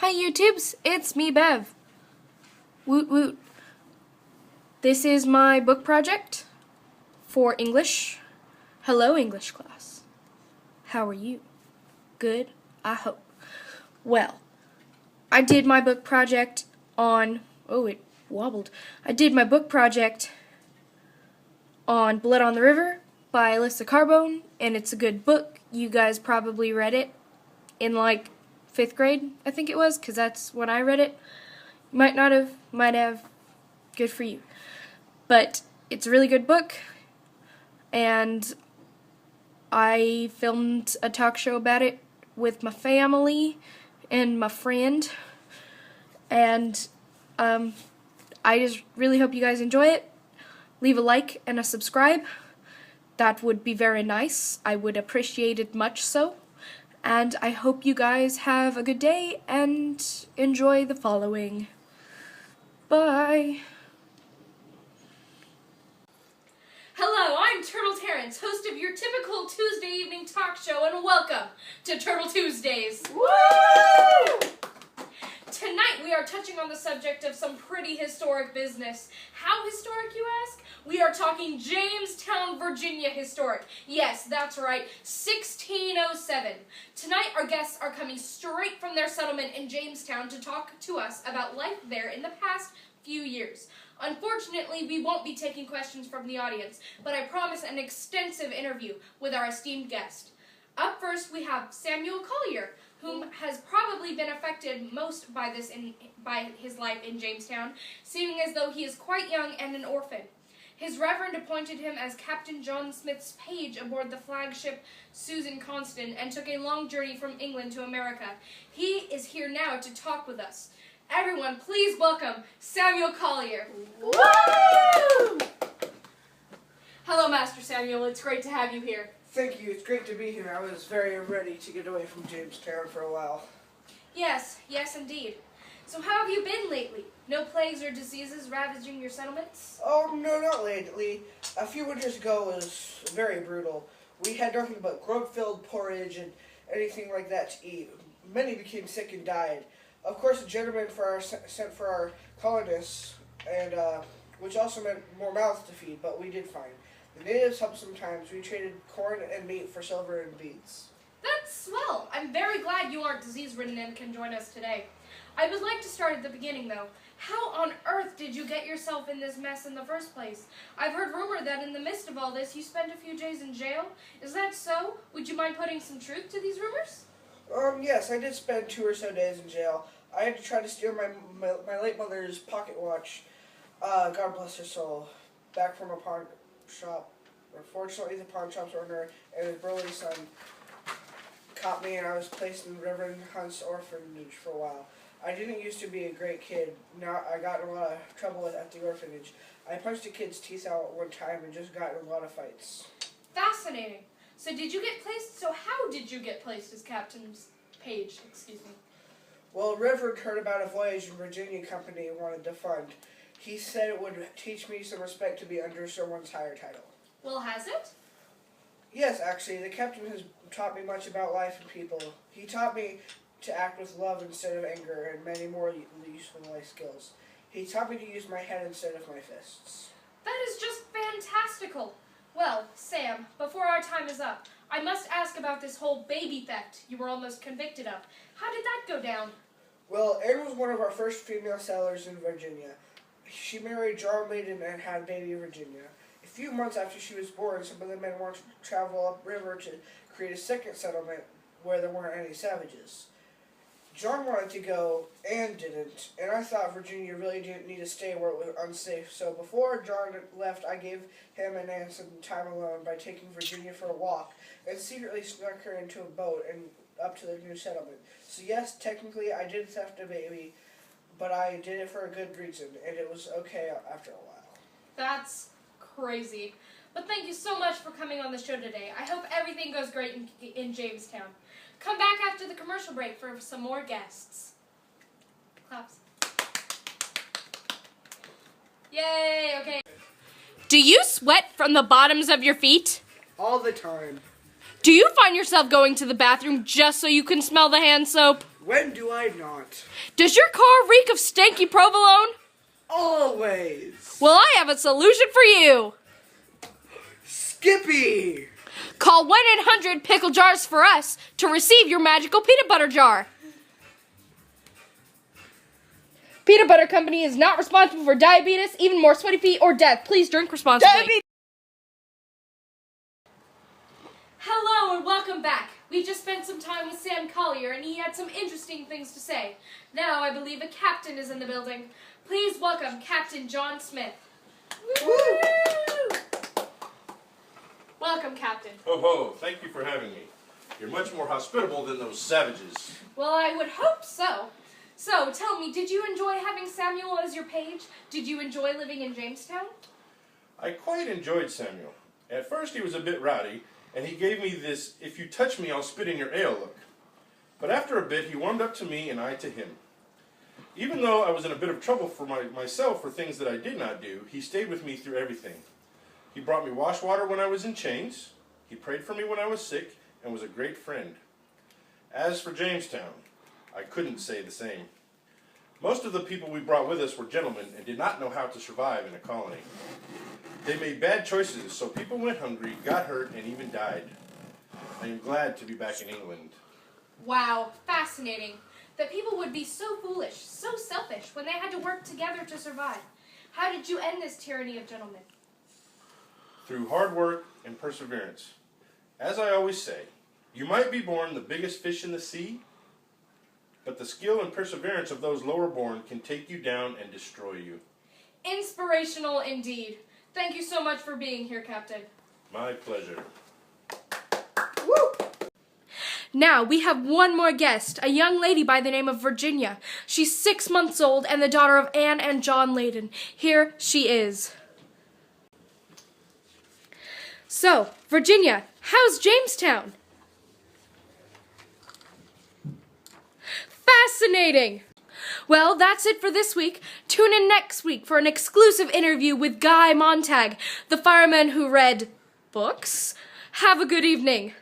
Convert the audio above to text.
Hi YouTubes, it's me Bev. Woot woot. This is my book project for English. Hello English class. How are you? Good, I hope. Well, I did my book project on, it wobbled. I did my book project on Blood on the River by Alyssa Carbone, and it's a good book. You guys probably read it in like 5th grade, I think it was, because that's when I read it. You might not have, might have. Good for you. But it's a really good book, and I filmed a talk show about it with my family and my friend, and I just really hope you guys enjoy it. Leave a like and a subscribe. That would be very nice. I would appreciate it much so. And I hope you guys have a good day and enjoy the following. Bye. Hello, I'm Turtle Terrence, host of your typical Tuesday evening talk show, and welcome to Turtle Tuesdays. Woo! Tonight we are touching on the subject of some pretty historic business. How historic, you ask? We are talking Jamestown, Virginia historic. Yes, that's right, 1607. Tonight our guests are coming straight from their settlement in Jamestown to talk to us about life there in the past few years. Unfortunately, we won't be taking questions from the audience, but I promise an extensive interview with our esteemed guest. Up first, we have Samuel Collier, whom has probably been affected most by his life in Jamestown, seeming as though he is quite young and an orphan. His reverend appointed him as Captain John Smith's page aboard the flagship Susan Constant and took a long journey from England to America. He is here now to talk with us. Everyone, please welcome Samuel Collier. Woo! Hello, Master Samuel. It's great to have you here. Thank you. It's great to be here. I was very ready to get away from Jamestown for a while. Yes, indeed. So how have you been lately? No plagues or diseases ravaging your settlements? Oh, no, not lately. A few winters ago was very brutal. We had nothing but grub-filled porridge and anything like that to eat. Many became sick and died. Of course, a gentleman sent for our colonists, and which also meant more mouths to feed, but we did fine. The natives helped sometimes. We traded corn and meat for silver and beads. That's swell. I'm very glad you aren't disease-ridden and can join us today. I would like to start at the beginning, though. How on earth did you get yourself in this mess in the first place? I've heard rumor that in the midst of all this, you spent a few days in jail. Is that so? Would you mind putting some truth to these rumors? Yes, I did spend 2 or so days in jail. I had to try to steal my late mother's pocket watch, God bless her soul, back from a pawn shop. Unfortunately, the pawn shop's owner and his burly son caught me, and I was placed in Reverend Hunt's orphanage for a while. I didn't used to be a great kid. Now I got in a lot of trouble at the orphanage. I punched a kid's teeth out one time and just got in a lot of fights. Fascinating. So how did you get placed as captain's page, excuse me? Well, Reverend heard about a voyage in Virginia company and wanted to fund. He said it would teach me some respect to be under someone's higher title. Well, has it? Yes, actually, the captain has taught me much about life and people. He taught me to act with love instead of anger and many more useful life skills. He taught me to use my head instead of my fists. That is just fantastical. Well, Sam, before our time is up, I must ask about this whole baby theft you were almost convicted of. How did that go down? Well, Anne was one of our first female settlers in Virginia. She married John Layden and had baby Virginia. A few months after she was born, some of the men wanted to travel upriver to create a second settlement where there weren't any savages. John wanted to go, Anne didn't, and I thought Virginia really didn't need to stay where it was unsafe, so before John left, I gave him and Anne some time alone by taking Virginia for a walk, and secretly snuck her into a boat and up to the new settlement. So yes, technically I did theft a baby, but I did it for a good reason, and it was okay after a while. That's crazy. But thank you so much for coming on the show today. I hope everything goes great in Jamestown. Come back after the commercial break for some more guests. Claps. Yay, okay. Do you sweat from the bottoms of your feet? All the time. Do you find yourself going to the bathroom just so you can smell the hand soap? When do I not? Does your car reek of stanky provolone? Always. Well, I have a solution for you. Skippy. Call 1-800-PICKLE-JARS-FOR-US to receive your magical peanut butter jar. Peanut Butter Company is not responsible for diabetes, even more sweaty feet, or death. Please drink responsibly. Hello and welcome back. We just spent some time with Sam Collier and he had some interesting things to say. Now I believe a captain is in the building. Please welcome Captain John Smith. Woo! Welcome, Captain. Ho ho, thank you for having me. You're much more hospitable than those savages. Well, I would hope so. So, tell me, did you enjoy having Samuel as your page? Did you enjoy living in Jamestown? I quite enjoyed Samuel. At first he was a bit rowdy, and he gave me this, "if you touch me, I'll spit in your ale" look. But after a bit, he warmed up to me and I to him. Even though I was in a bit of trouble for myself for things that I did not do, he stayed with me through everything. He brought me wash water when I was in chains, he prayed for me when I was sick, and was a great friend. As for Jamestown, I couldn't say the same. Most of the people we brought with us were gentlemen and did not know how to survive in a colony. They made bad choices, so people went hungry, got hurt, and even died. I am glad to be back in England. Wow, fascinating. That people would be so foolish, so selfish, when they had to work together to survive. How did you end this tyranny of gentlemen? Through hard work and perseverance. As I always say, you might be born the biggest fish in the sea, but the skill and perseverance of those lower born can take you down and destroy you. Inspirational indeed. Thank you so much for being here, Captain. My pleasure. Woo! Now, we have one more guest, a young lady by the name of Virginia. She's 6 months old and the daughter of Anne and John Layden. Here she is. So, Virginia, how's Jamestown? Fascinating! Well, that's it for this week. Tune in next week for an exclusive interview with Guy Montag, the fireman who read books. Have a good evening.